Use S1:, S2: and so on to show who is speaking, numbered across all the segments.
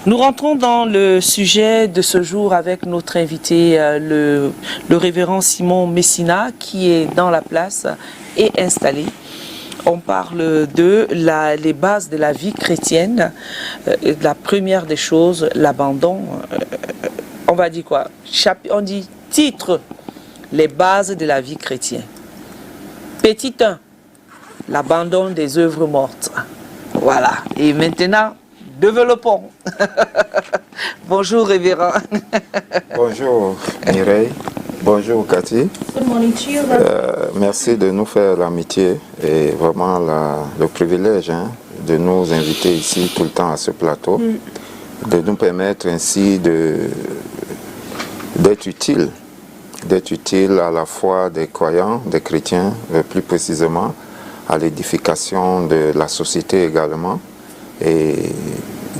S1: Nous rentrons dans le sujet de ce jour avec notre invité, le révérend Simon Messina, qui est dans la place et installé. On parle de les bases de la vie chrétienne. La première des choses, l'abandon. On va dire quoi? On dit titre, les bases de la vie chrétienne. Petit 1, l'abandon des œuvres mortes. Voilà. Et maintenant, développons. Bonjour, révérend.
S2: Bonjour, Mireille. Bonjour, Cathy.
S3: Good morning to you.
S2: Merci de nous faire l'amitié et vraiment le privilège de nous inviter ici tout le temps à ce plateau, de nous permettre ainsi d'être utiles à la foi des croyants, des chrétiens, plus précisément, à l'édification de la société également. Et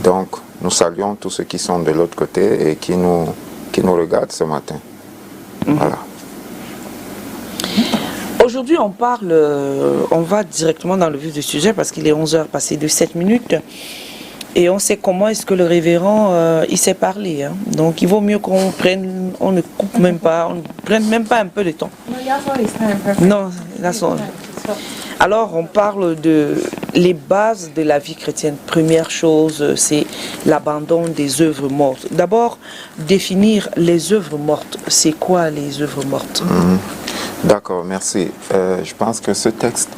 S2: donc, nous saluons tous ceux qui sont de l'autre côté et qui nous regardent ce matin. Voilà.
S1: Aujourd'hui, on va directement dans le vif du sujet parce qu'il est 11h passé de 7 minutes et on sait comment est-ce que le révérend, il sait parler. Donc, il vaut mieux on ne coupe même pas, on ne prenne même pas un peu de temps. Non, alors, on parle de les bases de la vie chrétienne. Première chose, c'est l'abandon des œuvres mortes. D'abord, définir les œuvres mortes. C'est quoi les œuvres mortes?
S2: D'accord, merci. Je pense que ce texte,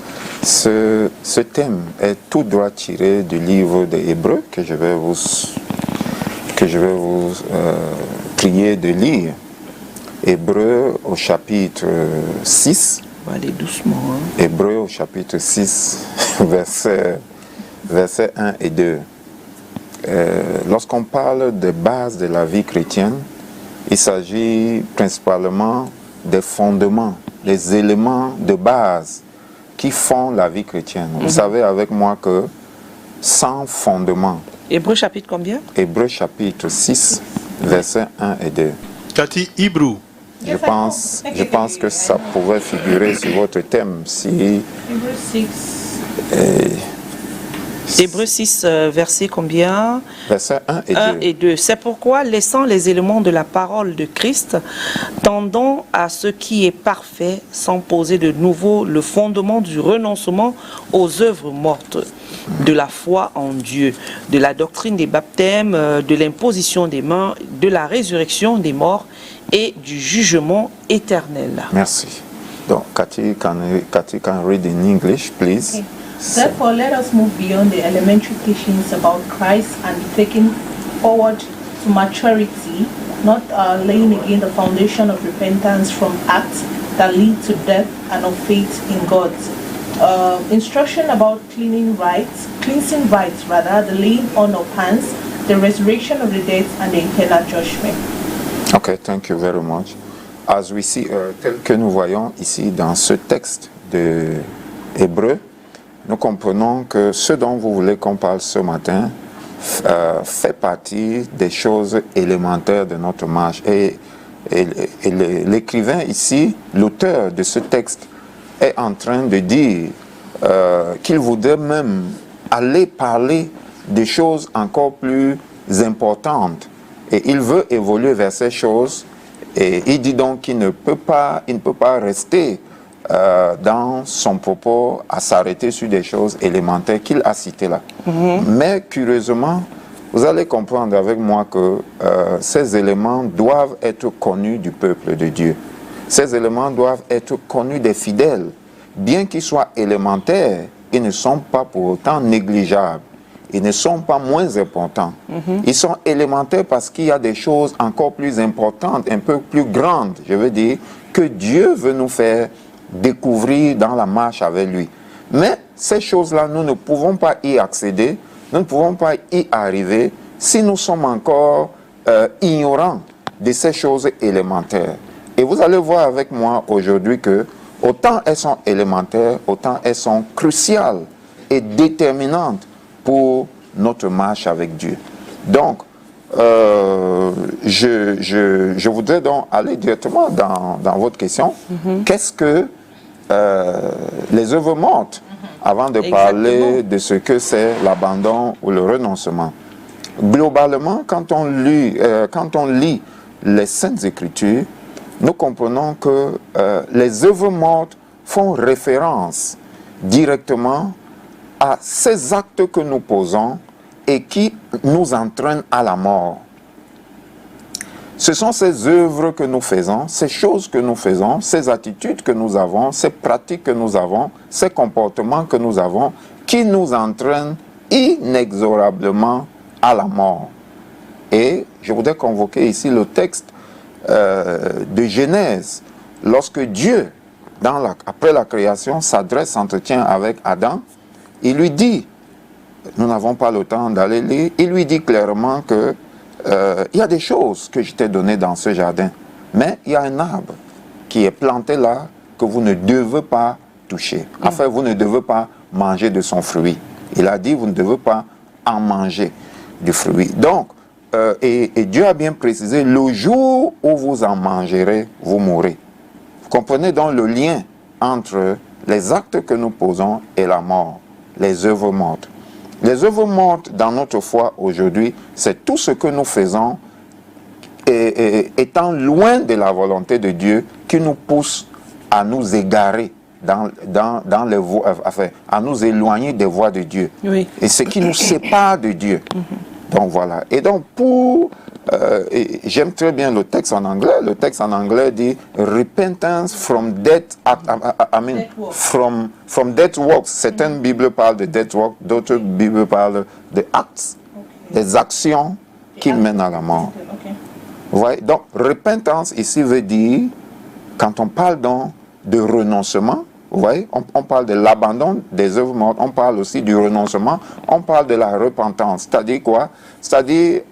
S2: ce thème est tout droit tiré du livre des Hébreux que je vais vous prier de lire. Hébreux au chapitre 6.
S1: On va aller doucement.
S2: Hébreux au chapitre 6, versets 1 et 2. Lorsqu'on parle des bases de la vie chrétienne, il s'agit principalement des fondements, des éléments de base qui font la vie chrétienne. Vous savez avec moi que sans fondement.
S1: Hébreux chapitre combien?
S2: Hébreux chapitre 6, versets 1 et 2.
S4: Cathy, Hébreux.
S2: Je pense que ça pouvait figurer sur votre thème si...
S1: Hébreux 6, verset combien?
S2: Verset 1 et 2.
S1: 1 et 2. C'est pourquoi, laissant les éléments de la parole de Christ, tendons à ce qui est parfait, sans poser de nouveau le fondement du renoncement aux œuvres mortes, de la foi en Dieu, de la doctrine des baptêmes, de l'imposition des mains, de la résurrection des morts et du jugement éternel.
S2: Merci. Donc, Cathy, can read in English, please?
S3: Okay. Therefore, let us move beyond the elementary teachings about Christ and be taken forward to maturity, not laying again the foundation of repentance from acts that lead to death and of faith in God. Instruction about cleansing rites, the laying on of hands, the resurrection of the dead, and the eternal judgment.
S2: Okay, thank you very much. As we see, tel que nous voyons ici dans ce texte de Hébreux, nous comprenons que ce dont vous voulez qu'on parle ce matin fait partie des choses élémentaires de notre marche. Et l'écrivain ici, l'auteur de ce texte, est en train de dire qu'il voudrait même aller parler des choses encore plus importantes. Et il veut évoluer vers ces choses. Et il dit donc qu'il ne peut pas rester dans son propos à s'arrêter sur des choses élémentaires qu'il a citées là. Mais curieusement, vous allez comprendre avec moi que ces éléments doivent être connus du peuple de Dieu. Ces éléments doivent être connus des fidèles. Bien qu'ils soient élémentaires, ils ne sont pas pour autant négligeables. Ils ne sont pas moins importants. Ils sont élémentaires parce qu'il y a des choses encore plus importantes, un peu plus grandes, je veux dire, que Dieu veut nous faire découvrir dans la marche avec lui. Mais ces choses-là, nous ne pouvons pas y accéder, nous ne pouvons pas y arriver si nous sommes encore ignorants de ces choses élémentaires. Et vous allez voir avec moi aujourd'hui que autant elles sont élémentaires, autant elles sont cruciales et déterminantes pour notre marche avec Dieu. Donc, je voudrais donc aller directement dans votre question. Qu'est-ce que les œuvres mortes, avant de parler de ce que c'est l'abandon ou le renoncement? globalement, quand on lit les Saintes Écritures, nous comprenons que les œuvres mortes font référence directement à ces actes que nous posons et qui nous entraînent à la mort. Ce sont ces œuvres que nous faisons, ces choses que nous faisons, ces attitudes que nous avons, ces pratiques que nous avons, ces comportements que nous avons, qui nous entraînent inexorablement à la mort. Et je voudrais convoquer ici le texte de Genèse, lorsque Dieu, après la création, s'entretient avec Adam, il lui dit, nous n'avons pas le temps d'aller lire, il lui dit clairement que il y a des choses que je t'ai données dans ce jardin, mais il y a un arbre qui est planté là que vous ne devez pas toucher. Enfin, vous ne devez pas manger de son fruit. Il a dit, vous ne devez pas en manger du fruit. Donc, et Dieu a bien précisé, le jour où vous en mangerez, vous mourrez. Vous comprenez donc le lien entre les actes que nous posons et la mort, les œuvres mortes. Les œuvres mortes dans notre foi aujourd'hui, c'est tout ce que nous faisons étant loin de la volonté de Dieu qui nous pousse à nous égarer dans les voies, enfin, à nous éloigner des voies de Dieu. Oui. Et ce qui nous sépare de Dieu. Donc voilà. Et donc j'aime très bien le texte en anglais. Le texte en anglais dit repentance from death, from death works. Certaines Bibles parlent de death works, d'autres Bibles parlent de actes, des actions qui mènent à la mort. Vous voyez? Donc repentance ici veut dire, quand on parle donc de renoncement, vous voyez, on parle de l'abandon des œuvres mortes, on parle aussi du renoncement, on parle de la repentance. C'est-à-dire quoi? C'est-à-dire,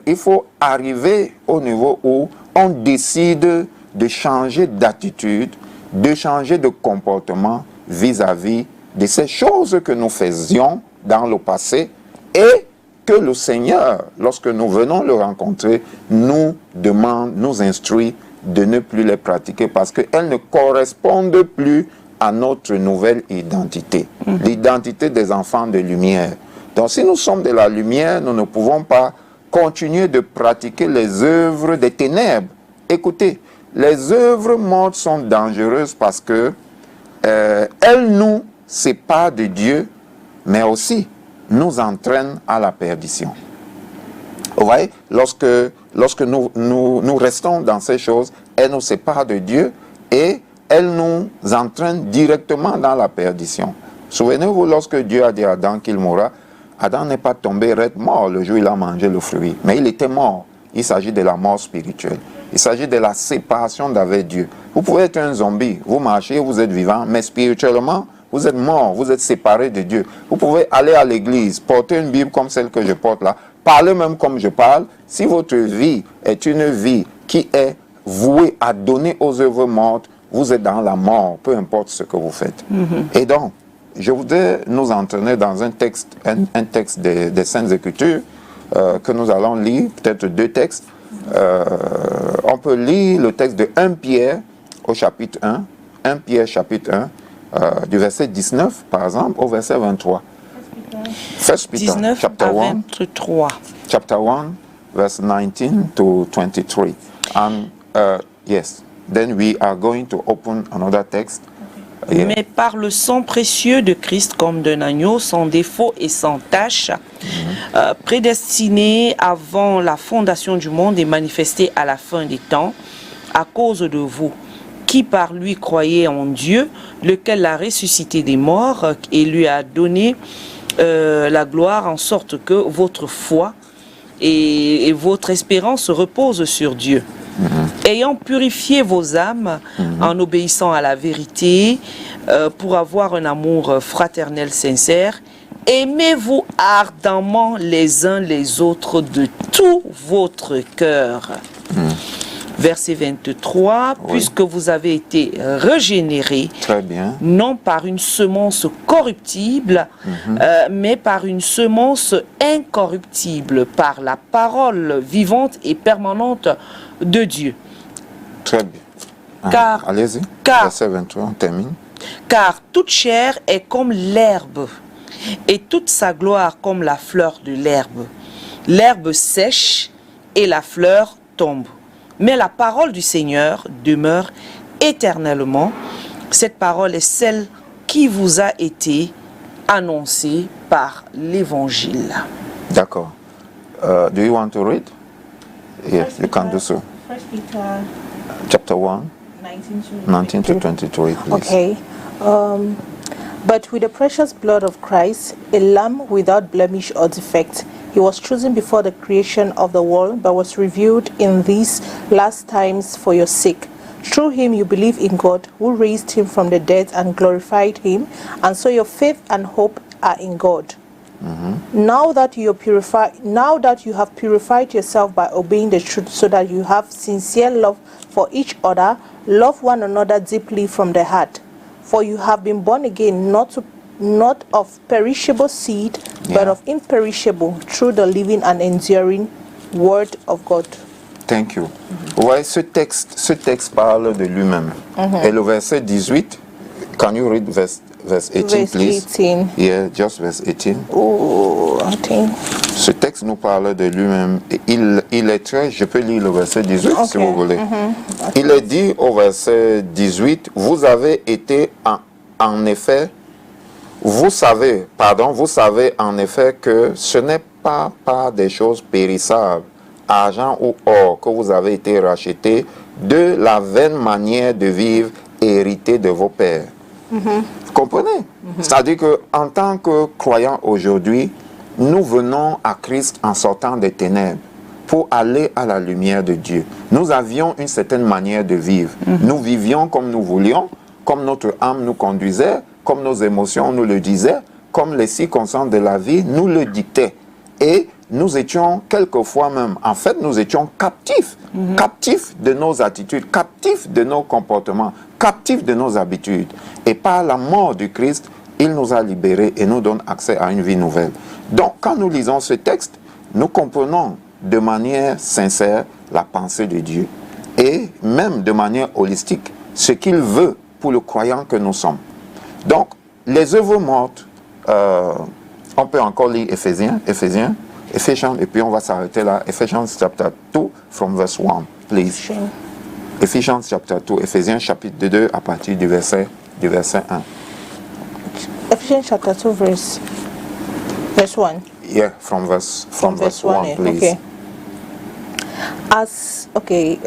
S2: il faut arriver au niveau où on décide de changer d'attitude, de changer de comportement vis-à-vis de ces choses que nous faisions dans le passé et que le Seigneur, lorsque nous venons le rencontrer, nous demande, nous instruit de ne plus les pratiquer parce qu'elles ne correspondent plus à notre nouvelle identité, l'identité des enfants de lumière. Donc si nous sommes de la lumière, nous ne pouvons pas continuer de pratiquer les œuvres des ténèbres. Écoutez, les œuvres mortes sont dangereuses parce que elles nous séparent de Dieu, mais aussi nous entraînent à la perdition. Vous voyez, lorsque nous restons dans ces choses, elles nous séparent de Dieu et elles nous entraînent directement dans la perdition. Souvenez-vous, lorsque Dieu a dit à Adam qu'il mourra, Adam n'est pas tombé raide mort le jour où il a mangé le fruit, mais il était mort. Il s'agit de la mort spirituelle. Il s'agit de la séparation d'avec Dieu. Vous pouvez être un zombie, vous marchez, vous êtes vivant, mais spirituellement, vous êtes mort, vous êtes séparé de Dieu. Vous pouvez aller à l'église, porter une Bible comme celle que je porte là, parler même comme je parle. Si votre vie est une vie qui est vouée à donner aux œuvres mortes, vous êtes dans la mort, peu importe ce que vous faites. Et donc, je voudrais nous entraîner dans un texte des Saintes Écritures que nous allons lire, peut-être deux textes. On peut lire le texte de 1 Pierre au chapitre 1, 1 Pierre chapitre 1, du verset 19 par exemple au verset 23. 1 Peter
S1: 19
S2: chapter
S1: à
S2: 1,
S1: 23.
S2: Chapter 1, verse 19 to 23. And yes, then we are going to open another text. Yeah.
S1: Mais par le sang précieux de Christ comme d'un agneau, sans défaut et sans tache, prédestiné avant la fondation du monde et manifesté à la fin des temps, à cause de vous, qui par lui croyez en Dieu, lequel l'a ressuscité des morts et lui a donné la gloire, en sorte que votre foi et votre espérance reposent sur Dieu. Ayant purifié vos âmes en obéissant à la vérité, pour avoir un amour fraternel sincère, aimez-vous ardemment les uns les autres de tout votre cœur. Verset 23, oui. Puisque vous avez été régénérés,
S2: très bien,
S1: non par une semence corruptible, mais par une semence incorruptible, par la parole vivante et permanente de Dieu.
S2: Très bien. Allez-y, verset 23, on termine.
S1: Car toute chair est comme l'herbe, et toute sa gloire comme la fleur de l'herbe. l'herbe sèche et la fleur tombe. Mais la parole du Seigneur demeure éternellement. Cette parole est celle qui vous a été annoncée par l'Évangile.
S2: D'accord. Do you want to read? Yes, you can do so.
S3: 1 Peter
S2: Chapter 1, 19 to 23, please.
S3: Okay. But with the precious blood of Christ, a lamb without blemish or defect, he was chosen before the creation of the world, but was revealed in these last times for your sake. Through him you believe in God, who raised him from the dead and glorified him, and so your faith and hope are in God. Now that you have purified yourself by obeying the truth, so that you have sincere love for each other, love one another deeply from the heart. For you have been born again, not of perishable seed, but of imperishable, through the living and enduring word of God.
S2: Thank you. Ouais, ce texte parle de lui-même. Et le verset 18, can you read verse 18,
S3: Verse
S2: please?
S3: 18.
S2: Yeah, just verse 18.
S3: Oh, I think.
S2: Ce texte nous parle de lui-même. Et il est très, je peux lire le verset 18 si vous voulez. Il est dit au verset 18, vous avez été en effet, vous savez en effet que ce n'est pas par des choses périssables, argent ou or, que vous avez été rachetés de la vaine manière de vivre héritée de vos pères. Vous comprenez? C'est-à-dire qu'en tant que croyants aujourd'hui, nous venons à Christ en sortant des ténèbres pour aller à la lumière de Dieu. Nous avions une certaine manière de vivre. Nous vivions comme nous voulions, comme notre âme nous conduisait, comme nos émotions nous le disaient, comme les circonstances de la vie nous le dictaient. Et nous étions quelquefois même, en fait, nous étions captifs. Captifs de nos attitudes, captifs de nos comportements, captifs de nos habitudes. Et par la mort du Christ, il nous a libérés et nous donne accès à une vie nouvelle. Donc, quand nous lisons ce texte, nous comprenons de manière sincère la pensée de Dieu et même de manière holistique ce qu'il veut pour le croyant que nous sommes. Donc, les œuvres mortes, on peut encore lire Éphésiens, et puis on va s'arrêter là. Ephesians chapter 2 from verse 1, please. Ephesians chapter 2, Éphésiens chapitre 2 à partir du verset 1.
S3: Ephesians chapter 2 verse 1.
S2: Yeah, from verse 1, please.
S3: Okay.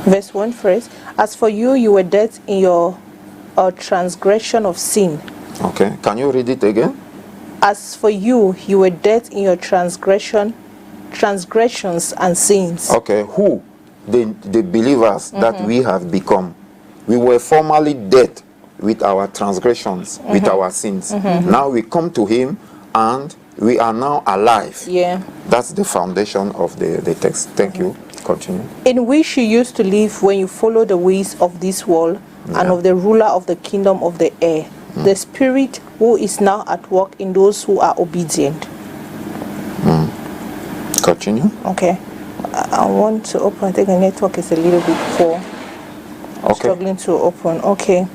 S3: Verse 1 first. As for you, you were dead in your transgression of sin.
S2: Okay, can you read it again?
S3: As for you, you were dead in your transgressions and sins.
S2: Okay, who? The believers that we have become. We were formerly dead with our transgressions, with our sins. Now we come to him and we are now alive.
S3: Yeah.
S2: That's the foundation of the text. Thank you. Continue.
S3: In which you used to live when you followed the ways of this world and of the ruler of the kingdom of the air, the spirit who is now at work in those who are obedient.
S2: Continue.
S3: Okay. I want to open. I think the network is a little bit poor. Struggling to open. Okay.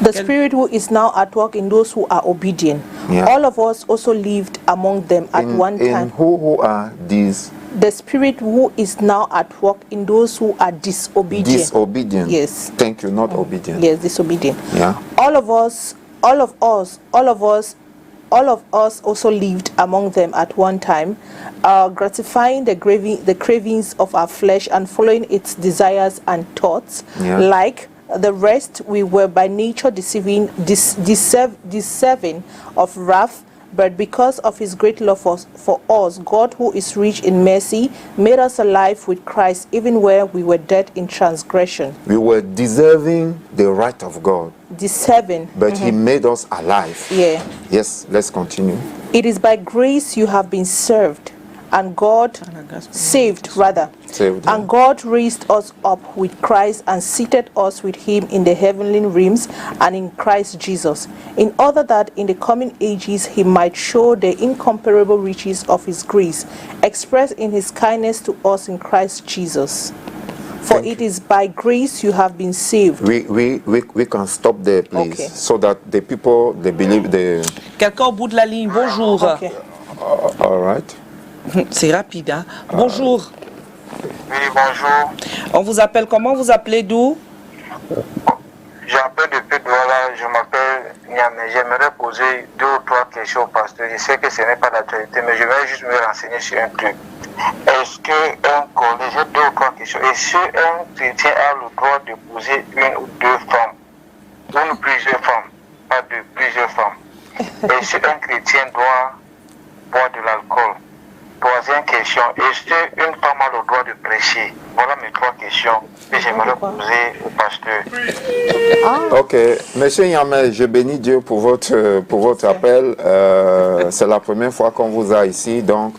S3: The spirit who is now at work in those who are obedient.
S2: Yeah.
S3: All of us also lived among them at one time.
S2: Who are these?
S3: The spirit who is now at work in those who are disobedient.
S2: Disobedient.
S3: Yes.
S2: Thank you, not obedient.
S3: Yes, disobedient.
S2: Yeah.
S3: All of us also lived among them at one time, gratifying the cravings of our flesh and following its desires and thoughts.
S2: Yeah.
S3: Like the rest, we were by nature deserving of wrath, but because of his great love for us, God, who is rich in mercy, made us alive with Christ, even where we were dead in transgression.
S2: We were deserving the right of God.
S3: Deserving.
S2: But he made us alive.
S3: Yeah.
S2: Yes, let's continue.
S3: It is by grace you have been saved, and God and God raised us up with Christ and seated us with him in the heavenly realms and in Christ Jesus, in order that in the coming ages he might show the incomparable riches of his grace expressed in his kindness to us in Christ Jesus. For
S2: Thank
S3: it
S2: you.
S3: is by grace you have been saved.
S2: We can stop there, please,
S3: Okay.
S2: so that the people, they believe the...
S1: Quelqu'un au bout de la ligne, bonjour.
S3: Okay.
S2: All right.
S1: C'est rapide, hein? Bonjour.
S4: Oui, bonjour.
S1: On vous appelle comment? Vous appelez d'où?
S4: J'appelle depuis Douala, je m'appelle Niamey. J'aimerais poser 2 ou 3 questions au pasteur. Je sais que ce n'est pas d'actualité, mais je vais juste me renseigner sur un truc. Est-ce qu'un collège, j'ai 2 ou 3 questions, est-ce qu'un chrétien a le droit de poser 1 ou 2 femmes, une ou plusieurs femmes, pas de plusieurs femmes? Est-ce qu'un chrétien doit boire de l'alcool? Troisième question, est-ce qu'une femme a le droit de prêcher? Voilà mes 3 questions que j'aimerais poser au pasteur.
S2: Ok, Monsieur Yamel, je bénis Dieu pour votre appel. C'est la première fois qu'on vous a ici, donc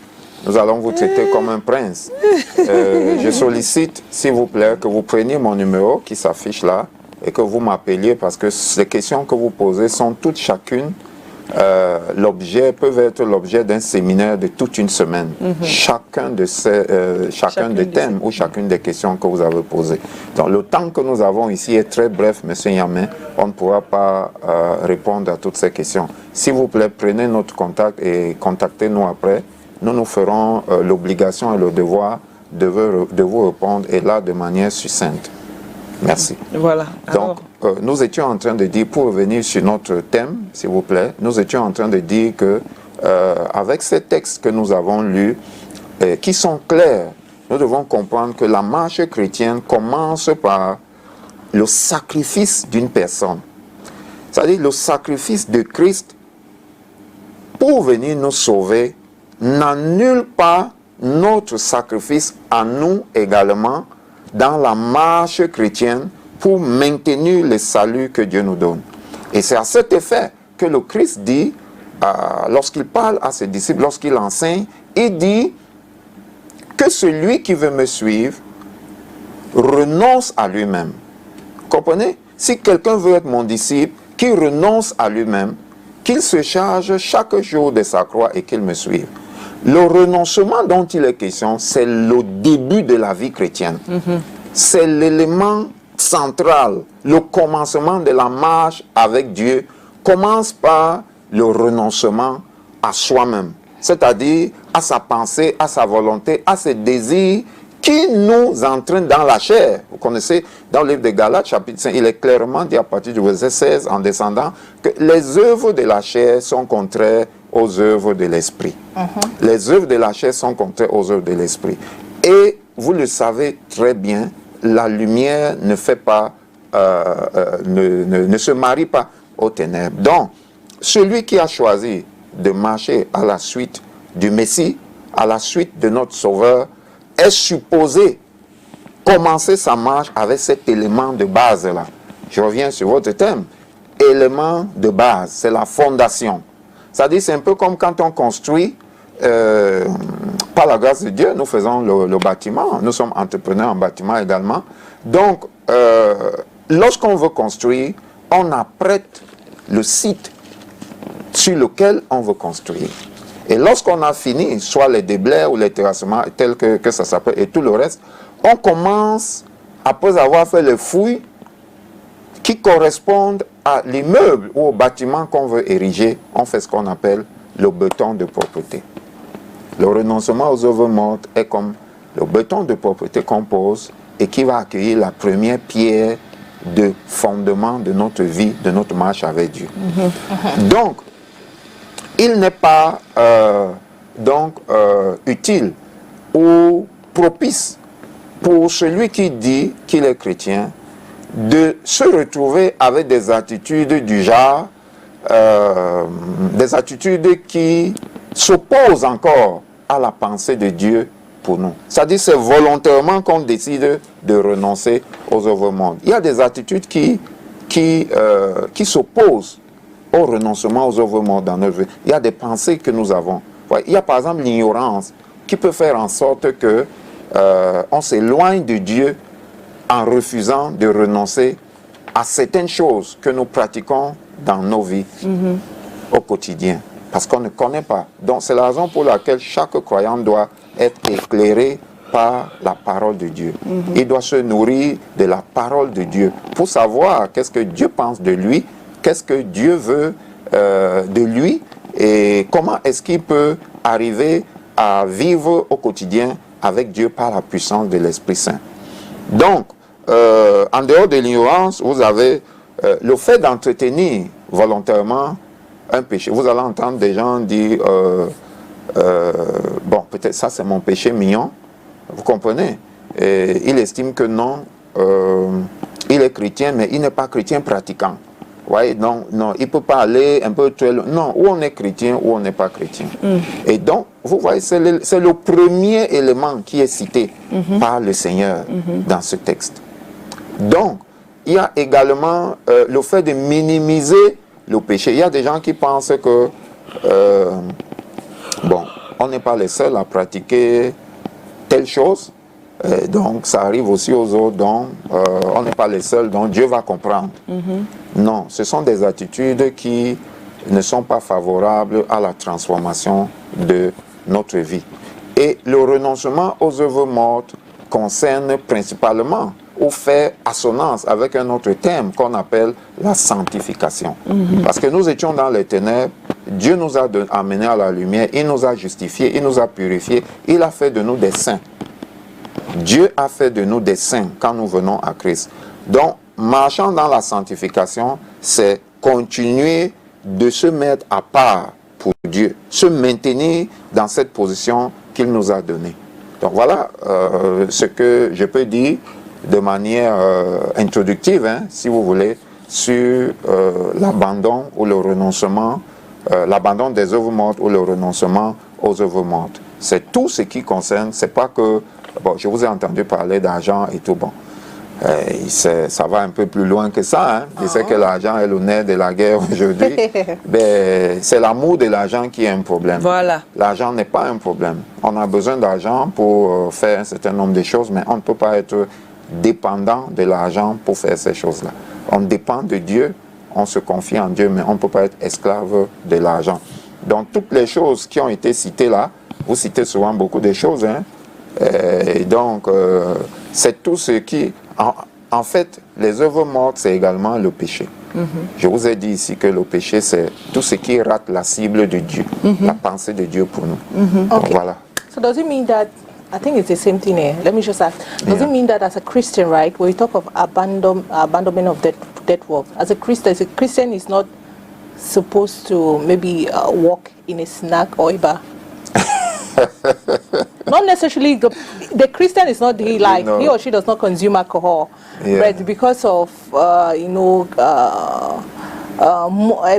S2: nous allons vous traiter comme un prince. Je sollicite, s'il vous plaît, que vous preniez mon numéro qui s'affiche là et que vous m'appeliez parce que ces questions que vous posez sont toutes chacune peuvent être l'objet d'un séminaire de toute une semaine. Chacun des thèmes ou chacune des questions que vous avez posées. Donc le temps que nous avons ici est très bref, Monsieur Yamé. On ne pourra pas répondre à toutes ces questions. S'il vous plaît, prenez notre contact et contactez-nous après. Nous ferons l'obligation et le devoir de vous répondre et là de manière succincte. Merci.
S1: Voilà.
S2: Donc, nous étions en train de dire, pour revenir sur notre thème, s'il vous plaît, nous étions en train de dire que avec ces textes que nous avons lus, qui sont clairs, nous devons comprendre que la marche chrétienne commence par le sacrifice d'une personne. C'est-à-dire le sacrifice de Christ pour venir nous sauver n'annule pas notre sacrifice à nous également dans la marche chrétienne pour maintenir le salut que Dieu nous donne. Et c'est à cet effet que le Christ dit, lorsqu'il parle à ses disciples, lorsqu'il enseigne, il dit que celui qui veut me suivre renonce à lui-même. Comprenez? Si quelqu'un veut être mon disciple, qu'il renonce à lui-même, qu'il se charge chaque jour de sa croix et qu'il me suive. Le renoncement dont il est question, c'est le début de la vie chrétienne. C'est l'élément central. Le commencement de la marche avec Dieu commence par le renoncement à soi-même. C'est-à-dire à sa pensée, à sa volonté, à ses désirs qui nous entraînent dans la chair. Vous connaissez, dans le livre de Galates, chapitre 5, il est clairement dit à partir du verset 16, en descendant, que les œuvres de la chair sont contraires aux œuvres de l'esprit. Les œuvres de la chair sont contraires aux œuvres de l'esprit. Et vous le savez très bien, la lumière ne fait pas, ne se marie pas aux ténèbres. Donc, celui qui a choisi de marcher à la suite du Messie, à la suite de notre Sauveur, est supposé commencer sa marche avec cet élément de base-là. Je reviens sur votre thème. Élément de base, c'est la fondation. C'est-à-dire, c'est un peu comme quand on construit, par la grâce de Dieu, nous faisons le bâtiment. Nous sommes entrepreneurs en bâtiment également. Donc, lorsqu'on veut construire, on apprête le site sur lequel on veut construire. Et lorsqu'on a fini, soit les déblais ou les terrassements, tel que ça s'appelle, et tout le reste, on commence, après avoir fait les fouilles qui correspondent à l'immeuble ou au bâtiment qu'on veut ériger, on fait ce qu'on appelle le béton de propreté. Le renoncement aux œuvres mortes est comme le béton de propreté qu'on pose et qui va accueillir la première pierre de fondement de notre vie, de notre marche avec Dieu. Donc, il n'est pas utile ou propice pour celui qui dit qu'il est chrétien de se retrouver avec des attitudes du genre, des attitudes qui s'opposent encore à la pensée de Dieu pour nous. C'est-à-dire c'est volontairement qu'on décide de renoncer aux œuvres mondes. Il y a des attitudes qui s'opposent au renoncement aux œuvres mondes dans notre vie. Il y a des pensées que nous avons. Il y a par exemple l'ignorance qui peut faire en sorte que on s'éloigne de Dieu en refusant de renoncer à certaines choses que nous pratiquons dans nos vies au quotidien. Parce qu'on ne connaît pas. Donc c'est la raison pour laquelle chaque croyant doit être éclairé par la parole de Dieu. Il doit se nourrir de la parole de Dieu pour savoir qu'est-ce que Dieu pense de lui, qu'est-ce que Dieu veut de lui et comment est-ce qu'il peut arriver à vivre au quotidien avec Dieu par la puissance de l'Esprit Saint. Donc, en dehors de l'ignorance, vous avez le fait d'entretenir volontairement un péché. Vous allez entendre des gens dire, bon, peut-être ça c'est mon péché mignon, vous comprenez? Et il estime que non, il est chrétien, mais il n'est pas chrétien pratiquant. Ouais, non, il ne peut pas aller un peu trop loin. Non, ou on est chrétien ou on n'est pas chrétien. Et donc, vous voyez, c'est le premier élément qui est cité par le Seigneur dans ce texte. Donc, il y a également le fait de minimiser le péché. Il y a des gens qui pensent que, bon, on n'est pas les seuls à pratiquer telle chose. Donc, ça arrive aussi aux autres, donc on n'est pas les seuls, donc Dieu va comprendre. Non, ce sont des attitudes qui ne sont pas favorables à la transformation de notre vie. Et le renoncement aux œuvres mortes concerne principalement ou fait assonance avec un autre thème qu'on appelle la sanctification. Parce que nous étions dans les ténèbres, Dieu nous a amenés à la lumière, il nous a justifiés, il nous a purifiés, il a fait de nous des saints. Dieu a fait de nous des saints quand nous venons à Christ. Donc, marchant dans la sanctification, c'est continuer de se mettre à part pour Dieu, se maintenir dans cette position qu'il nous a donnée. Donc voilà ce que je peux dire de manière introductive, hein, si vous voulez, sur l'abandon ou le renoncement, l'abandon des œuvres mortes ou le renoncement aux œuvres mortes. C'est tout ce qui concerne, c'est pas que, bon, je vous ai entendu parler d'argent et tout, bon. Ça va un peu plus loin que ça. Hein. Je sais que l'argent est le nerf de la guerre aujourd'hui. Mais c'est l'amour de l'argent qui est un problème. Voilà. L'argent n'est pas un problème. On a besoin d'argent pour faire un certain nombre de choses, mais on ne peut pas être dépendant de l'argent pour faire ces choses-là. On dépend de Dieu, on se confie en Dieu, mais on ne peut pas être esclave de l'argent. Donc toutes les choses qui ont été citées là, vous citez souvent beaucoup de choses, hein. Et donc, c'est tout ce qui... En fait, les œuvres mortes, c'est également le péché. Je vous ai dit ici que le péché, c'est tout ce qui rate la cible de Dieu, la pensée de Dieu pour nous. Donc, voilà.
S3: So does it mean that, I think it's the same thing here, let me just ask, does it mean that as a Christian, right, when we talk of abandonment of dead work, as a Christian is not supposed to maybe walk in a snack or a bar? Not necessarily the Christian is not he or she does not consume alcohol, but because of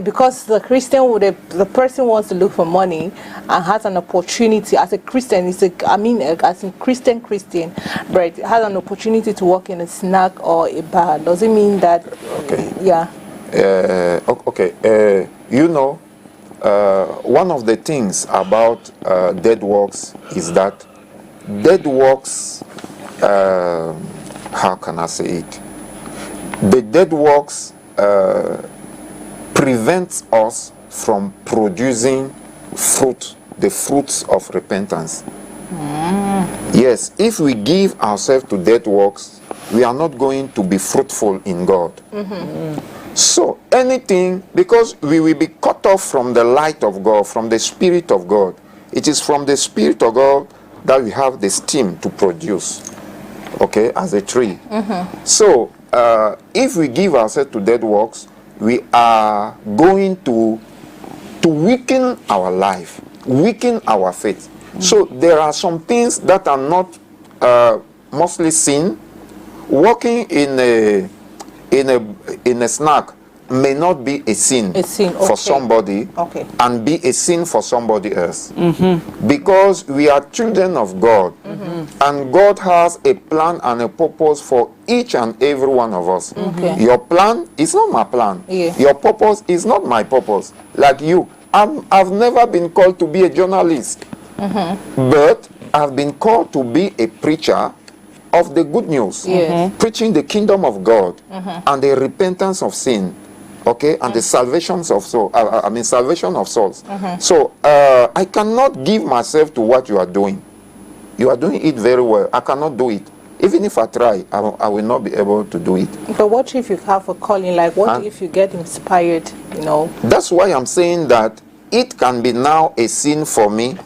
S3: because the Christian the person wants to look for money and has an opportunity as a Christian, as a Christian, but has an opportunity to work in a snack or a bar. Does it mean that?
S2: One of the things about dead works is that dead works, how can I say it? The dead works prevents us from producing the fruits of repentance. Yes, if we give ourselves to dead works, we are not going to be fruitful in God. So anything, because we will be cut off from the light of God, from the Spirit of God. It is from the Spirit of God that we have the steam to produce, okay, as a tree. So if we give ourselves to dead works, we are going to weaken our life, weaken our faith. So there are some things that are not mostly sin. Walking in a snack may not be a sin, for somebody and be a sin for somebody else. Because we are children of God, and God has a plan and a purpose for each and every one of us. Your plan is not my plan. Your purpose is not my purpose. Like you, I've never been called to be a journalist, but I've been called to be a preacher of the good news, preaching the kingdom of God and the repentance of sin, okay, and the salvation of salvation of souls. So I cannot give myself to what you are doing. You are doing it very well. I cannot do it. Even if I try, I will not be able to do it.
S3: But what if you have a calling? Like, what if you get inspired, you know?
S2: That's why I'm saying that it can be now a sin for me.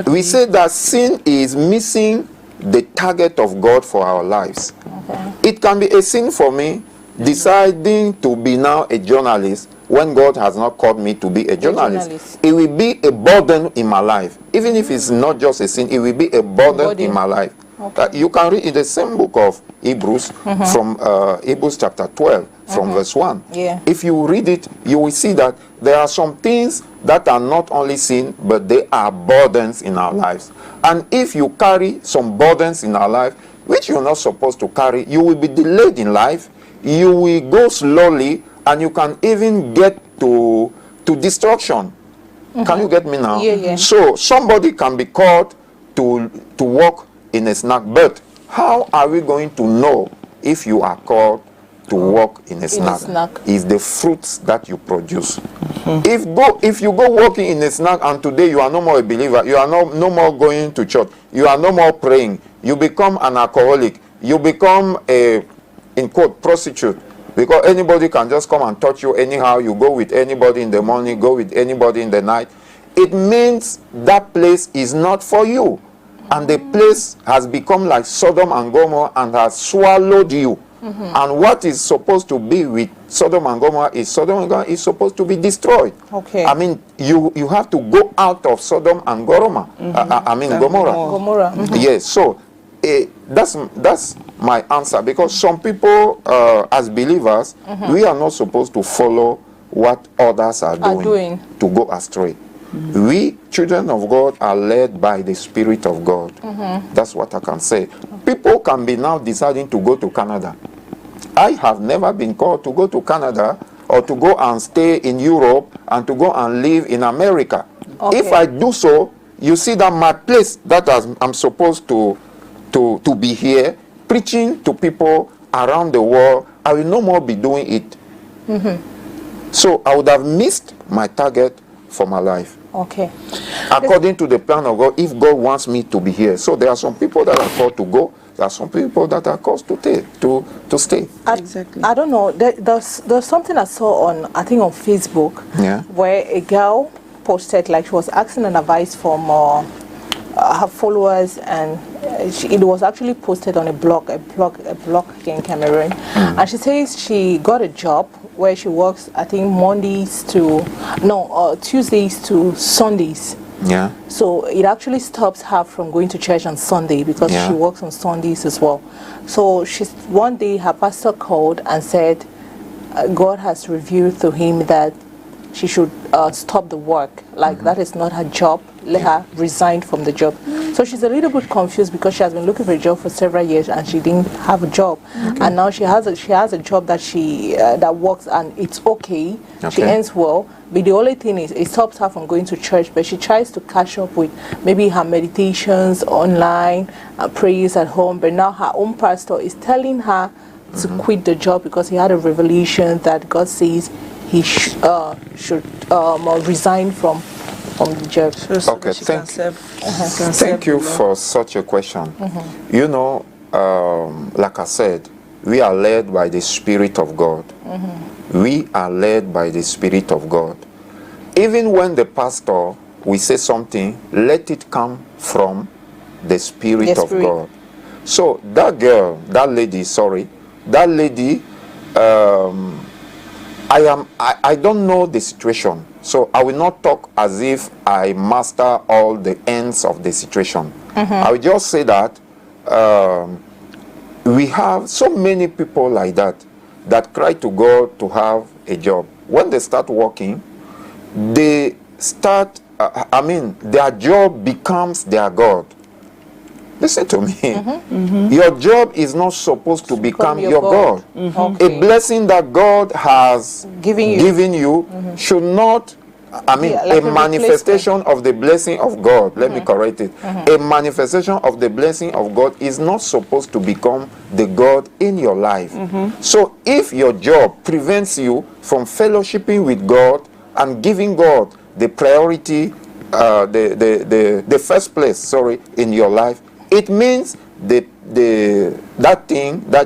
S2: We say that sin is missing the target of God for our lives.
S3: Okay.
S2: It can be a sin for me deciding to be now a journalist when God has not called me to be a journalist. It will be a burden in my life. Even if it's not just a sin, it will be a burden in my life. Okay. You can read in the same book of Hebrews from Hebrews chapter 12 from verse 1.
S3: Yeah.
S2: If you read it, you will see that there are some things that are not only sin, but they are burdens in our lives. And if you carry some burdens in our life, which you're not supposed to carry, you will be delayed in life, you will go slowly, and you can even get to destruction. Can you get me now?
S3: Yeah, yeah.
S2: So somebody can be called to work in a snack, but how are we going to know if you are called to work in a snack? Is the fruits that you produce. If you go working in a snack and today you are no more a believer, you are no more going to church, you are no more praying, you become an alcoholic, you become a, in quote, prostitute, because anybody can just come and touch you anyhow, you go with anybody in the morning, go with anybody in the night, it means that place is not for you. And the place has become like Sodom and Gomorrah and has swallowed you. And what is supposed to be with Sodom and Gomorrah is supposed to be destroyed.
S3: Okay.
S2: I mean, you have to go out of Sodom and Gomorrah.
S3: Gomorrah.
S2: Yes, so that's my answer, because some people, as believers, we are not supposed to follow what others are doing to go astray. We, children of God, are led by the Spirit of God. That's what I can say. People can be now deciding to go to Canada. I have never been called to go to Canada or to go and stay in Europe and to go and live in America. Okay. If I do so, you see that my place that I'm supposed to be here, preaching to people around the world, I will no more be doing it. So I would have missed my target for my life.
S3: Okay.
S2: According to the plan of God, if God wants me to be here. So there are some people that are called to go. There are some people that are called to stay.
S3: Exactly. I don't know. There's something I saw on, I think on Facebook, where a girl posted, like she was asking an advice from her followers, and it was actually posted on a blog here in Cameroon. And she says she got a job where she works, I think Tuesdays to Sundays.
S2: Yeah.
S3: So it actually stops her from going to church on Sunday because she works on Sundays as well. So one day her pastor called and said God has revealed to him that she should stop the work. Like that is not her job. Let her resign from the job. So she's a little bit confused because she has been looking for a job for several years and she didn't have a job. And now she has a job that she that works and it's okay. She earns well. But the only thing is, it stops her from going to church. But she tries to catch up with maybe her meditations online, prayers at home. But now her own pastor is telling her to quit the job because he had a revelation that God says he should resign from the job.
S2: Okay, thank you for such a question. You know, like I said, we are led by the Spirit of God. We are led by the Spirit of God. Even when the pastor will say something, let it come from the Spirit of God. So that lady, I don't know the situation, so I will not talk as if I master all the ends of the situation. I will just say that we have so many people like that cry to God to have a job. When they start working, they start, their job becomes their God. Listen to me. Your job is not supposed to become your God. A blessing that God has given you should not, like a manifestation of the blessing of God. Let me correct it. A manifestation of the blessing of God is not supposed to become the God in your life. So if your job prevents you from fellowshipping with God and giving God the priority the first place, sorry, in your life, it means that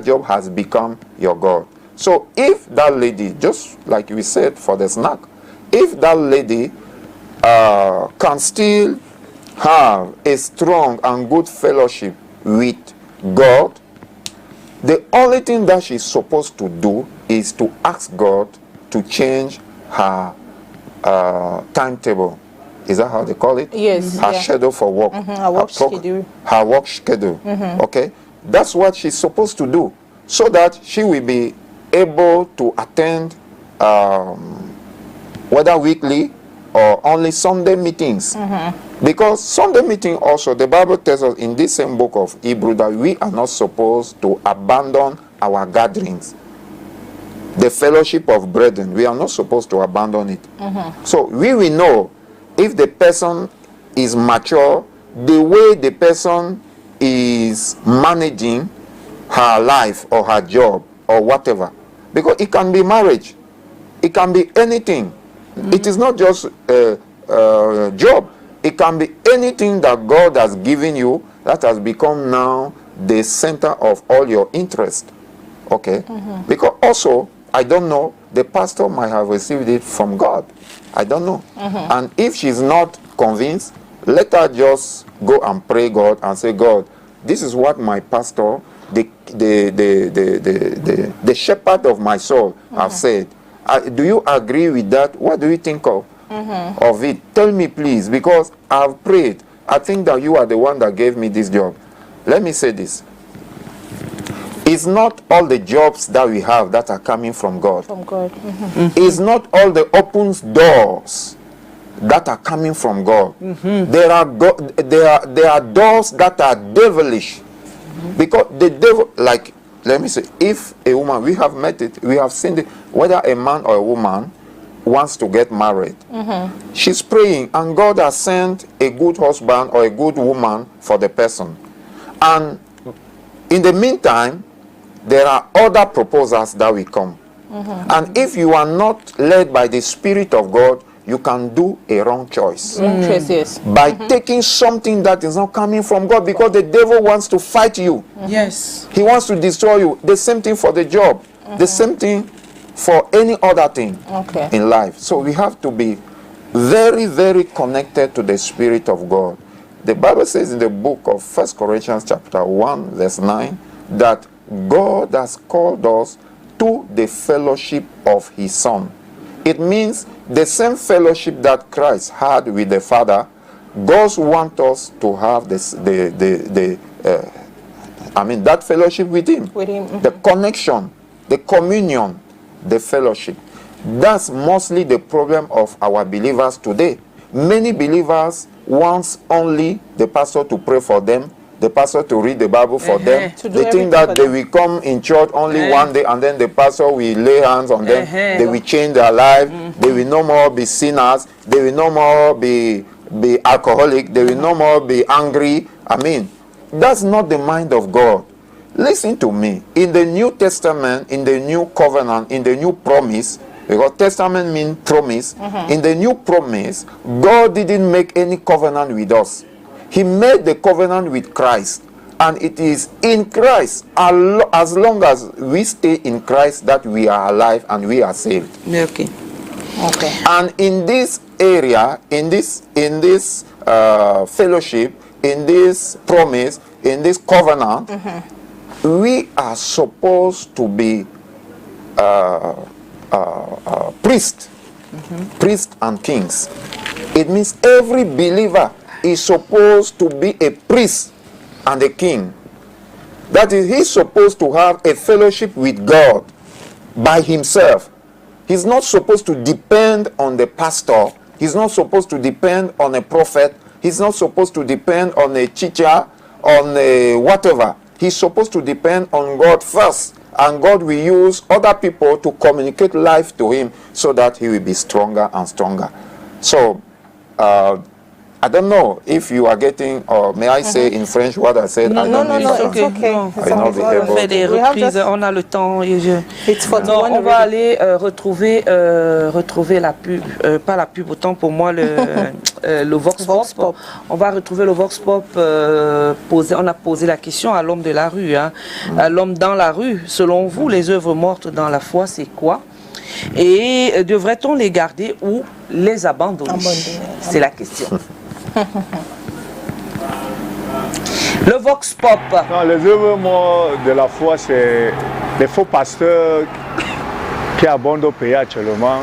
S2: job has become your God. So if that lady, just like we said for the snack, if that lady can still have a strong and good fellowship with God, the only thing that she's supposed to do is to ask God to change her timetable. Is that how they call it?
S5: Yes.
S2: Her schedule for work.
S5: Her work schedule.
S2: Her work schedule. Okay? That's what she's supposed to do, so that she will be able to attend whether weekly or only Sunday meetings. Because Sunday meeting also, the Bible tells us in this same book of Hebrew that we are not supposed to abandon our gatherings. The fellowship of brethren, we are not supposed to abandon it. So we will know if the person is mature, the way the person is managing her life or her job or whatever. Because it can be marriage, it can be anything. It is not just a job. It can be anything that God has given you that has become now the center of all your interest. Okay? Because also, I don't know, the pastor might have received it from God. I don't know. And if she's not convinced, let her just go and pray God and say, God, this is what my pastor, the shepherd of my soul, have said. Do you agree with that? What do you think of it? Tell me, please, because I've prayed. I think that you are the one that gave me this job. Let me say this. It's not all the jobs that we have that are coming from God.
S5: From God.
S2: It's not all the open doors that are coming from God. There are doors that are devilish. Because the devil, like, let me say, if a woman, we have met it, we have seen it, whether a man or a woman wants to get married, she's praying, and God has sent a good husband or a good woman for the person. And in the meantime, there are other proposals that will come. And if you are not led by the Spirit of God, you can do a wrong choice.
S5: Wrong choice, yes.
S2: By taking something that is not coming from God, because the devil wants to fight you.
S1: Yes.
S2: He wants to destroy you. The same thing for the job. The same thing for any other thing in life. So we have to be very, very connected to the Spirit of God. The Bible says in the book of 1 Corinthians chapter 1, verse 9, that God has called us to the fellowship of His Son. It means the same fellowship that Christ had with the Father, God wants us to have that fellowship with Him. The connection, the communion, the fellowship. That's mostly the problem of our believers today. Many believers want only the pastor to pray for them, the pastor to read the Bible for them. They think that they will come in church only one day, and then the pastor will lay hands on them. They will change their life. They will no more be sinners. They will no more be alcoholic. They will no more be angry. I mean, that's not the mind of God. Listen to me. In the New Testament, in the New Covenant, in the New Promise, because Testament means promise, in the New Promise, God didn't make any covenant with us. He made the covenant with Christ. And it is in Christ, as long as we stay in Christ, that we are alive and we are saved.
S1: Okay.
S2: And in this area, in this fellowship, in this promise, in this covenant, we are supposed to be priests and kings. It means every believer is supposed to be a priest and a king. That is, he's supposed to have a fellowship with God by himself. He's not supposed to depend on the pastor. He's not supposed to depend on a prophet. He's not supposed to depend on a teacher, on a whatever. He's supposed to depend on God first. And God will use other people to communicate life to him so that he will be stronger and stronger. So, I don't know if you are getting, or may I say in French what I said? I don't know.
S3: it's okay.
S1: Non.
S3: It's
S2: I know
S3: okay.
S2: the
S1: On
S2: able
S1: fait des
S2: to-
S1: reprises, on a le temps. Et
S3: It's for
S1: non,
S3: one
S1: on va
S3: already.
S1: aller retrouver la pub, pas la pub, autant pour moi le Vox
S3: Vox
S1: Pop.
S3: Pop.
S1: On va retrouver le Vox Pop on a posé la question à l'homme de la rue, hein. À l'homme dans la rue. Selon vous, les œuvres mortes dans la foi, c'est quoi? Et devrait-on les garder ou les abandonner? C'est la question. Le Vox Pop.
S5: Non, les œuvres mortes de la foi, c'est les faux pasteurs qui abondent au pays actuellement.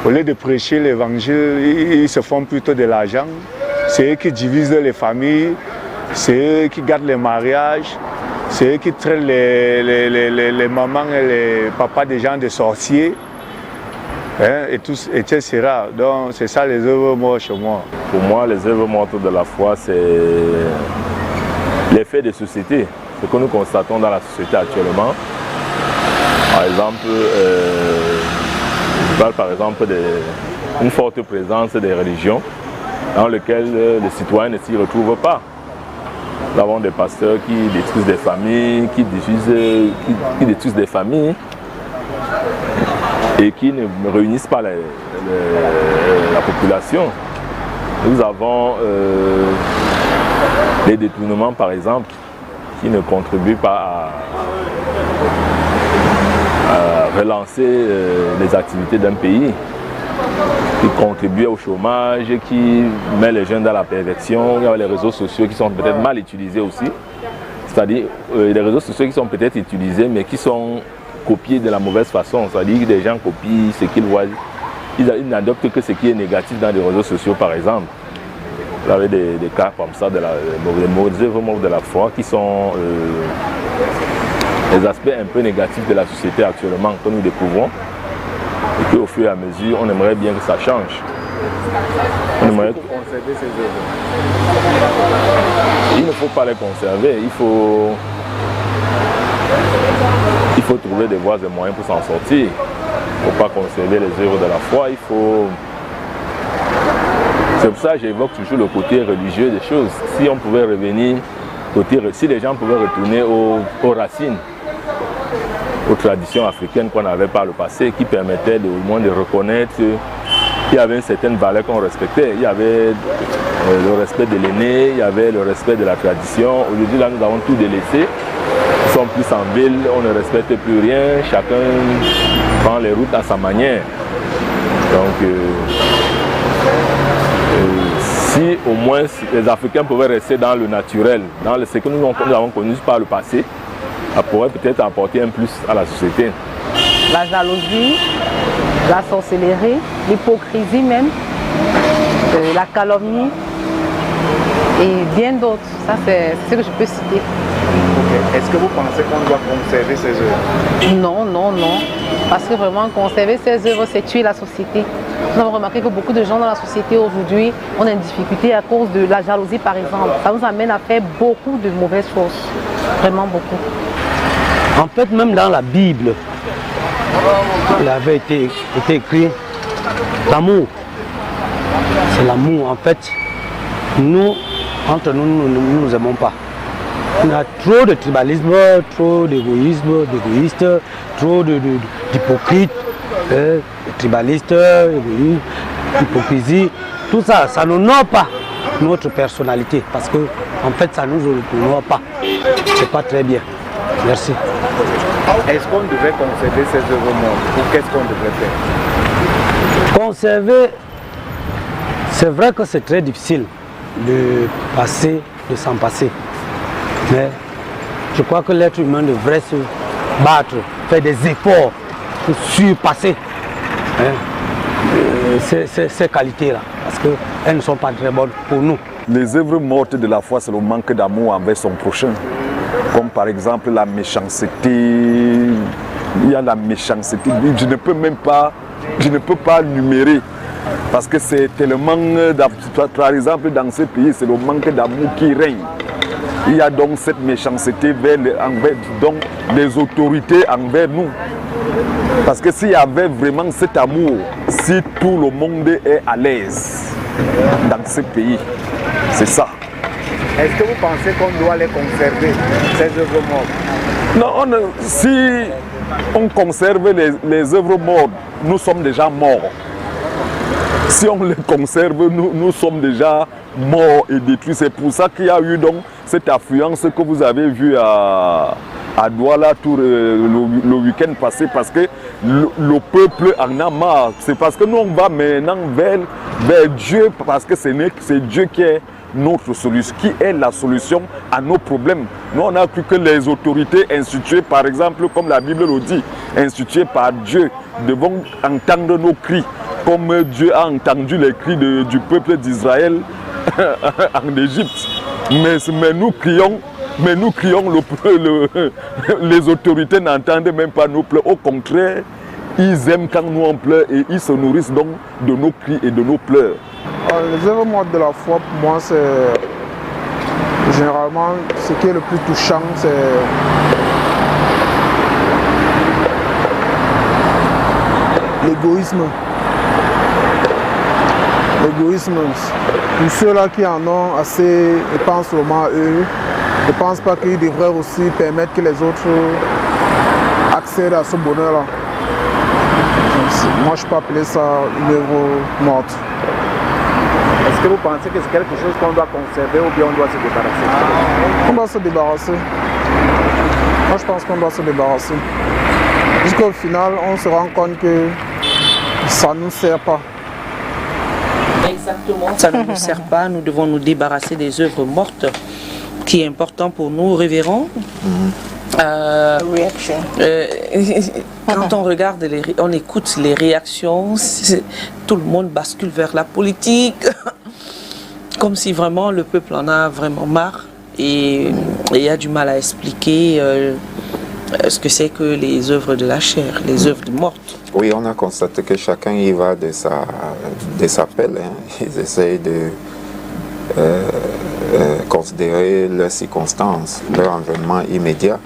S5: Au lieu de prêcher l'évangile, ils se font plutôt de l'argent. C'est eux qui divisent les familles, c'est eux qui gardent les mariages, c'est eux qui traitent les mamans et les papas des gens de sorciers. Hein, et tout, etc. Donc c'est ça les œuvres mortes chez moi.
S6: Pour moi, les œuvres mortes de la foi, c'est l'effet des sociétés, ce que nous constatons dans la société actuellement. Par exemple, je parle par exemple d'une forte présence des religions dans lesquelles les citoyens ne s'y retrouvent pas. Nous avons des pasteurs qui détruisent des familles, qui détruisent des familles et qui ne réunissent pas la population. Nous avons les détournements, par exemple, qui ne contribuent pas à relancer les activités d'un pays, qui contribuent au chômage, qui met les jeunes dans la perversion. Il y a les réseaux sociaux qui sont peut-être mal utilisés aussi. C'est-à-dire les réseaux sociaux qui sont peut-être utilisés, mais qui sont copiés de la mauvaise façon. C'est-à-dire que des gens copient ce qu'ils voient. Ils n'adoptent que ce qui est négatif dans les réseaux sociaux, par exemple. Vous avez des cas comme ça, des œuvres mortes de la foi, qui sont les aspects un peu négatifs de la société actuellement que nous découvrons. Et qu'au fur et à mesure, on aimerait bien que ça change. On aimerait
S5: Conserver ces œuvres.
S6: Il ne faut pas les conserver, il faut trouver des voies et moyens pour s'en sortir. Il ne faut pas conserver les œuvres de la foi, C'est pour ça que j'évoque toujours le côté religieux des choses. Si on pouvait revenir, si les gens pouvaient retourner aux racines, aux traditions africaines qu'on avait par le passé, qui permettaient au moins de reconnaître qu'il y avait une certaine valeur qu'on respectait. Il y avait le respect de l'aîné, il y avait le respect de la tradition. Aujourd'hui, là, nous avons tout délaissé. Nous sommes plus en ville, on ne respecte plus rien. Chacun prend les routes à sa manière. Donc, si au moins les Africains pouvaient rester dans le naturel, dans ce que nous avons connu par le passé, ça pourrait peut-être apporter un plus à la société.
S7: La jalousie, la sorcellerie, l'hypocrisie même, la calomnie et bien d'autres. Ça, c'est ce que je peux citer.
S5: Okay. Est-ce que vous pensez qu'on doit conserver ces œuvres?
S7: Non, non, non. Parce que vraiment, conserver ces œuvres, c'est tuer la société. Nous avons remarqué que beaucoup de gens dans la société aujourd'hui ont une difficulté à cause de la jalousie, par exemple. Ça nous amène à faire beaucoup de mauvaises choses. Vraiment beaucoup.
S8: En fait, même dans la Bible, il avait été écrit l'amour. C'est l'amour. En fait, nous, entre nous, nous ne nous aimons pas. Il y a trop de tribalisme, trop d'égoïsme, d'égoïstes, trop d'hypocrites, tribalistes, égoïstes, hypocrisie. Tout ça, ça n'honore pas notre personnalité parce que, en fait, ça ne nous honore pas. C'est pas très bien. Merci.
S5: Est-ce qu'on devrait conserver ces œuvres mortes ou qu'est-ce qu'on devrait faire?
S8: Conserver, c'est vrai que c'est très difficile de s'en passer. Mais je crois que l'être humain devrait se battre, faire des efforts pour surpasser ces qualités-là, parce qu'elles ne sont pas très bonnes pour nous.
S9: Les œuvres mortes de la foi, c'est le manque d'amour envers son prochain. Comme par exemple la méchanceté, il y a la méchanceté, je ne peux pas numérer. Parce que c'est tellement, par exemple dans ce pays, c'est le manque d'amour qui règne. Il y a donc cette méchanceté envers les autorités envers nous. Parce que s'il y avait vraiment cet amour, si tout le monde est à l'aise, dans ces pays. C'est ça.
S5: Est-ce que vous pensez qu'on doit les conserver, ces œuvres mortes?
S9: Non, si on conserve les œuvres mortes, nous sommes déjà morts. Si on les conserve, nous sommes déjà morts et détruits. C'est pour ça qu'il y a eu donc cette affluence que vous avez vue à Douala le week-end passé, parce que le peuple en a marre. C'est parce que nous on va maintenant vers Dieu, parce que c'est Dieu qui est notre solution, qui est la solution à nos problèmes. Nous on a cru que les autorités instituées, par exemple, comme la Bible le dit, instituées par Dieu, devront entendre nos cris, comme Dieu a entendu les cris du peuple d'Israël en Égypte. Mais nous crions, les autorités n'entendent même pas nos pleurs. Au contraire, ils aiment quand nous on pleure et ils se nourrissent donc de nos cris et de nos pleurs.
S10: Les œuvres mortes de la foi, pour moi, c'est généralement ce qui est le plus touchant, c'est l'égoïsme. L'égoïsme, pour ceux-là qui en ont assez et pensent seulement à eux, je ne pense pas qu'ils devraient aussi permettre que les autres accèdent à ce bonheur-là. Moi, je peux appeler ça une œuvre morte.
S5: Est-ce que vous pensez que c'est quelque chose qu'on doit conserver ou bien on doit se débarrasser?
S10: On doit se débarrasser. Moi, je pense qu'on doit se débarrasser. Jusqu'au final, on se rend compte que ça ne nous sert pas.
S1: Exactement, ça ne nous sert pas. Nous devons nous débarrasser des œuvres mortes, qui est important pour nous, révérends. Quand on regarde, on écoute les réactions, tout le monde bascule vers la politique, comme si vraiment le peuple en a vraiment marre et il a du mal à expliquer ce que c'est que les œuvres de la chair, les œuvres mortes.
S2: Oui, on a constaté que chacun y va de sa pelle. Hein. Ils essayent de considérer leurs circonstances, leur environnement immédiat.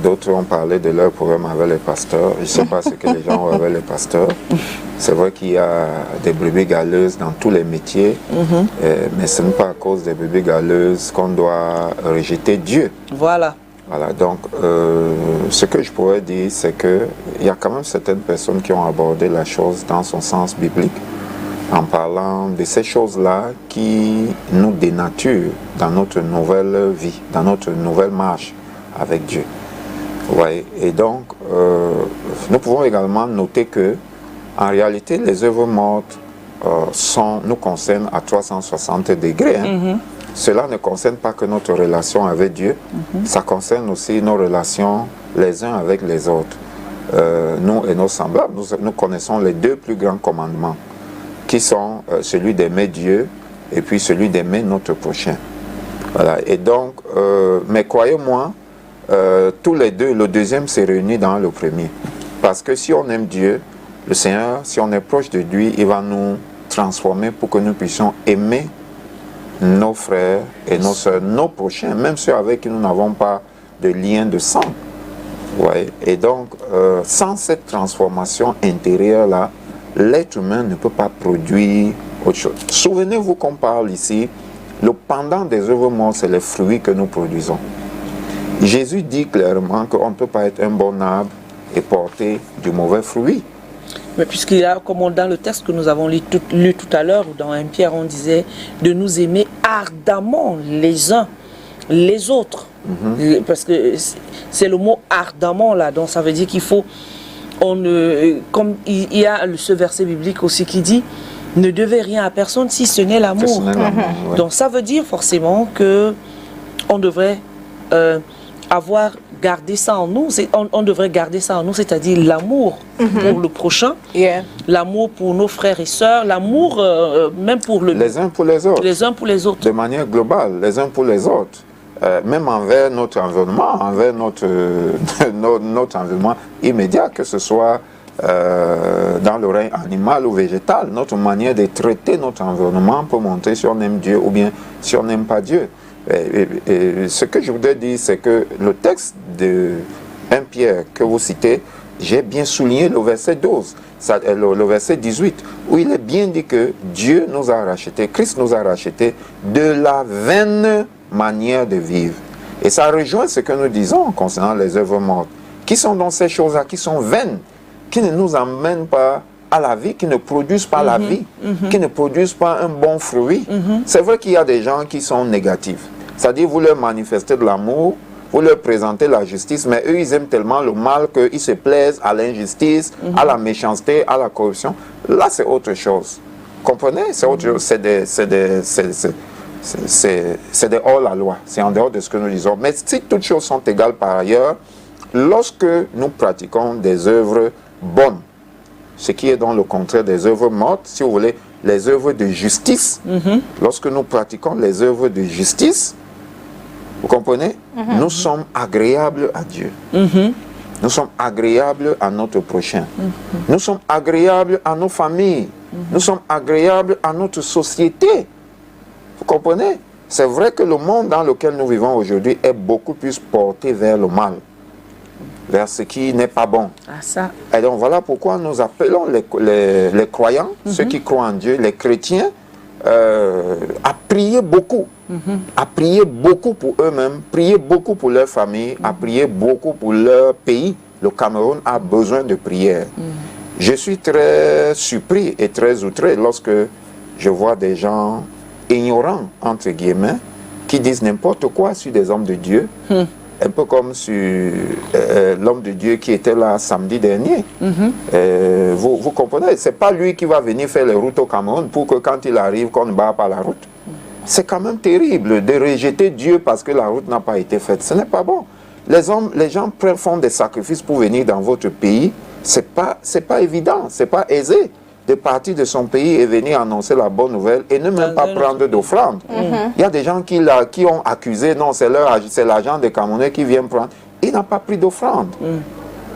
S2: D'autres ont parlé de leur problème avec les pasteurs. Je ne sais pas ce que les gens ont avec les pasteurs. C'est vrai qu'il y a des brebis galeuses dans tous les métiers, mais ce n'est pas à cause des brebis galeuses qu'on doit rejeter Dieu.
S1: Voilà.
S2: Voilà, donc ce que je pourrais dire, c'est qu'il y a quand même certaines personnes qui ont abordé la chose dans son sens biblique, en parlant de ces choses-là qui nous dénaturent dans notre nouvelle vie, dans notre nouvelle marche avec Dieu. Ouais. Et donc, nous pouvons également noter que, en réalité, les œuvres mortes nous concernent à 360 degrés. Hein. Cela ne concerne pas que notre relation avec Dieu, ça concerne aussi nos relations les uns avec les autres. Nous et nos semblables, nous connaissons les deux plus grands commandements, qui sont celui d'aimer Dieu et puis celui d'aimer notre prochain. Voilà. Et donc, mais croyez-moi, tous les deux, le deuxième s'est réuni dans le premier. Parce que si on aime Dieu, le Seigneur, si on est proche de lui, il va nous transformer pour que nous puissions aimer nos frères et nos sœurs, nos prochains, même ceux avec qui nous n'avons pas de lien de sang. Ouais. Et donc, sans cette transformation intérieure-là, l'être humain ne peut pas produire autre chose. Souvenez-vous qu'on parle ici, le pendant des œuvres mortes, c'est les fruits que nous produisons. Jésus dit clairement qu'on ne peut pas être un bon arbre et porter du mauvais fruit.
S1: Mais puisqu'il y a, comme dans le texte que nous avons lu tout à l'heure, dans 1 Pierre, on disait de nous aimer ardemment les uns les autres. Parce que c'est le mot ardemment là, donc ça veut dire qu'il faut, comme il y a ce verset biblique aussi qui dit, ne devez rien à personne si ce n'est l'amour.
S2: Ouais.
S1: Donc ça veut dire forcément que on devrait avoir gardé ça en nous, on devrait garder ça en nous, c'est-à-dire l'amour pour le prochain, l'amour pour nos frères et sœurs, l'amour même pour
S2: les uns pour les autres.
S1: Les uns pour les autres.
S2: De manière globale, les uns pour les autres. Même envers notre environnement, envers notre environnement immédiat, que ce soit dans le règne animal ou végétal, notre manière de traiter notre environnement pour montrer si on aime Dieu ou bien si on n'aime pas Dieu. Et ce que je voudrais dire, c'est que le texte de 1 Pierre que vous citez, j'ai bien souligné le verset 12, le verset 18, où il est bien dit que Dieu nous a rachetés, Christ nous a rachetés de la vaine manière de vivre. Et ça rejoint ce que nous disons concernant les œuvres mortes. Qui sont dans ces choses-là, qui sont vaines, qui ne nous emmènent pas à la vie, qui ne produisent pas la vie, qui ne produisent pas un bon fruit. C'est vrai qu'il y a des gens qui sont négatifs. C'est-à-dire, vous leur manifestez de l'amour, vous leur présentez la justice, mais eux, ils aiment tellement le mal qu'ils se plaisent à l'injustice, à la méchanceté, à la corruption. Là, c'est autre chose. Comprenez? C'est autre chose. C'est de hors la loi. C'est en dehors de ce que nous disons. Mais si toutes choses sont égales par ailleurs, lorsque nous pratiquons des œuvres bonnes, ce qui est dans le contraire des œuvres mortes, si vous voulez, les œuvres de justice, lorsque nous pratiquons les œuvres de justice, vous comprenez? Nous sommes agréables à Dieu. Nous sommes agréables à notre prochain. Nous sommes agréables à nos familles. Nous sommes agréables à notre société. Vous comprenez? C'est vrai que le monde dans lequel nous vivons aujourd'hui est beaucoup plus porté vers le mal, vers ce qui n'est pas bon. Et donc voilà pourquoi nous appelons les croyants, ceux qui croient en Dieu, les chrétiens, à prier beaucoup. À prier beaucoup pour eux-mêmes, prier beaucoup pour leur famille, à prier beaucoup pour leur pays. Le Cameroun a besoin de prière. Je suis très surpris et très outré lorsque je vois des gens ignorants, entre guillemets, qui disent n'importe quoi sur des hommes de Dieu. Un peu comme sur l'homme de Dieu qui était là samedi dernier. Vous comprenez, ce n'est pas lui qui va venir faire les routes au Cameroun pour que quand il arrive, qu'on ne barre pas la route. C'est quand même terrible de rejeter Dieu parce que la route n'a pas été faite. Ce n'est pas bon. Les gens font des sacrifices pour venir dans votre pays. Ce n'est pas évident, ce n'est pas aisé de partir de son pays et venir annoncer la bonne nouvelle et ne même pas prendre d'offrande. Il y a des gens qui ont accusé, non, c'est l'agent des Camerounais qui vient prendre. Il n'a pas pris d'offrande.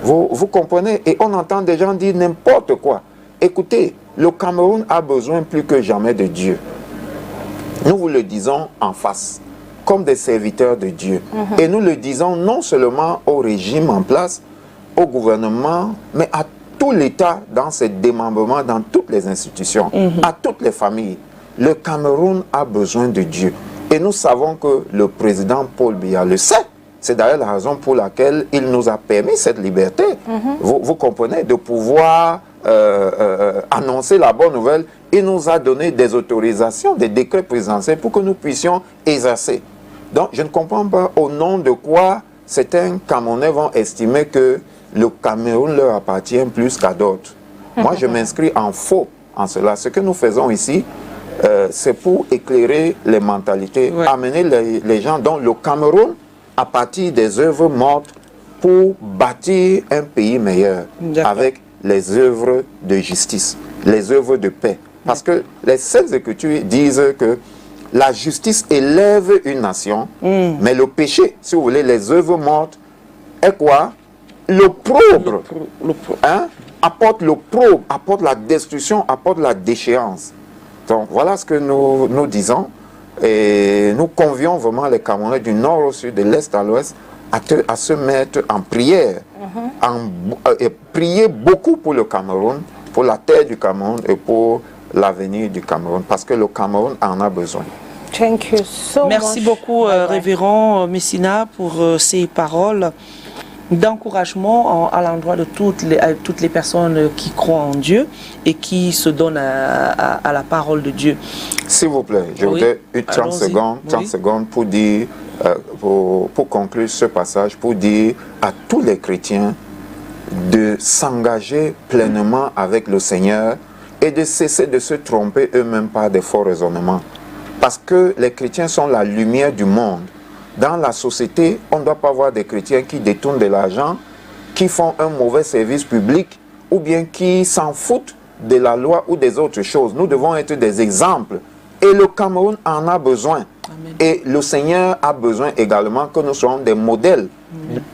S2: Vous comprenez? Et on entend des gens dire n'importe quoi. Écoutez, le Cameroun a besoin plus que jamais de Dieu. Nous vous le disons en face, comme des serviteurs de Dieu. Et nous le disons non seulement au régime en place, au gouvernement, mais à tout l'État dans ses démembrements, dans toutes les institutions, à toutes les familles. Le Cameroun a besoin de Dieu. Et nous savons que le président Paul Biya le sait. C'est d'ailleurs la raison pour laquelle il nous a permis cette liberté. Vous comprenez, de pouvoir annoncer la bonne nouvelle. Il nous a donné des autorisations, des décrets présidentiels pour que nous puissions exercer. Donc, je ne comprends pas au nom de quoi certains Camerounais vont estimer que le Cameroun leur appartient plus qu'à d'autres. Moi, je m'inscris en faux en cela. Ce que nous faisons ici, c'est pour éclairer les mentalités, amener les gens dans le Cameroun à partir des œuvres mortes pour bâtir un pays meilleur avec les œuvres de justice, les œuvres de paix. Parce que les Saintes Écritures disent que la justice élève une nation, mais le péché, si vous voulez, les œuvres mortes, est quoi? L'opprobre. Apporte l'opprobre, apporte la destruction, apporte la déchéance. Donc voilà ce que nous disons. Et nous convions vraiment les Camerounais du nord au sud, de l'est à l'ouest, à se mettre en prière. Et prier beaucoup pour le Cameroun, pour la terre du Cameroun et pour l'avenir du Cameroun, parce que le Cameroun en a besoin.
S7: Thank you so
S1: Merci
S7: much.
S1: beaucoup, révérend Messina, pour ces paroles d'encouragement à l'endroit de toutes les personnes qui croient en Dieu et qui se donnent à la parole de Dieu.
S2: S'il vous plaît, je voudrais 30 secondes pour dire, pour conclure ce passage, pour dire à tous les chrétiens de s'engager pleinement avec le Seigneur et de cesser de se tromper eux-mêmes par des faux raisonnements. Parce que les chrétiens sont la lumière du monde. Dans la société, on ne doit pas voir des chrétiens qui détournent de l'argent, qui font un mauvais service public ou bien qui s'en foutent de la loi ou des autres choses. Nous devons être des exemples. Et le Cameroun en a besoin. Amen. Et le Seigneur a besoin également que nous soyons des modèles.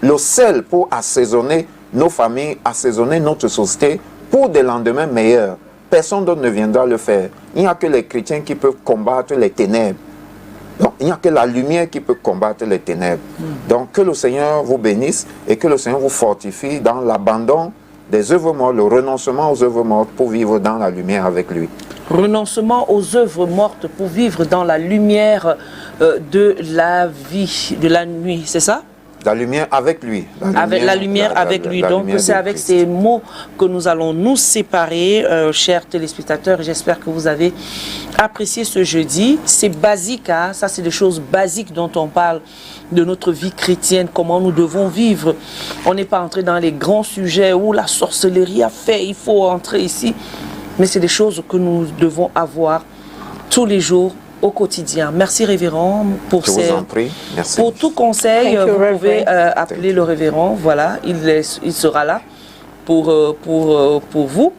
S2: Le sel pour assaisonner nos familles, assaisonner notre société pour des lendemains meilleurs. Personne d'autre ne viendra le faire. Il n'y a que les chrétiens qui peuvent combattre les ténèbres. Donc, il n'y a que la lumière qui peut combattre les ténèbres. Donc, que le Seigneur vous bénisse et que le Seigneur vous fortifie dans l'abandon des œuvres mortes, le renoncement aux œuvres mortes pour vivre dans la lumière avec lui.
S1: Renoncement aux œuvres mortes pour vivre dans la lumière de la vie, de la nuit, c'est ça?
S2: La lumière avec lui.
S1: La lumière avec lui. Donc c'est avec ces mots que nous allons nous séparer, chers téléspectateurs. J'espère que vous avez apprécié ce jeudi. C'est basique, hein? Ça c'est des choses basiques dont on parle de notre vie chrétienne, comment nous devons vivre. On n'est pas entré dans les grands sujets où la sorcellerie a fait, il faut entrer ici. Mais c'est des choses que nous devons avoir tous les jours, au quotidien. Merci révérend pour
S2: Je vous en prie. Merci.
S1: Pour tout conseil, vous pouvez appeler le révérend. Voilà, il sera là pour vous.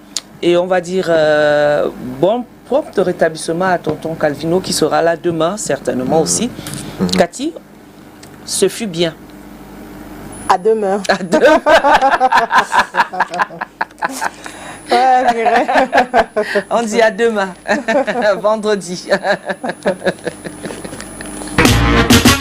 S1: Et on va dire bon prompt rétablissement à tonton Calvino qui sera là demain certainement aussi. Cathy, ce fut bien.
S11: À demain.
S1: À demain.
S11: Ouais,
S1: on dit à demain, vendredi.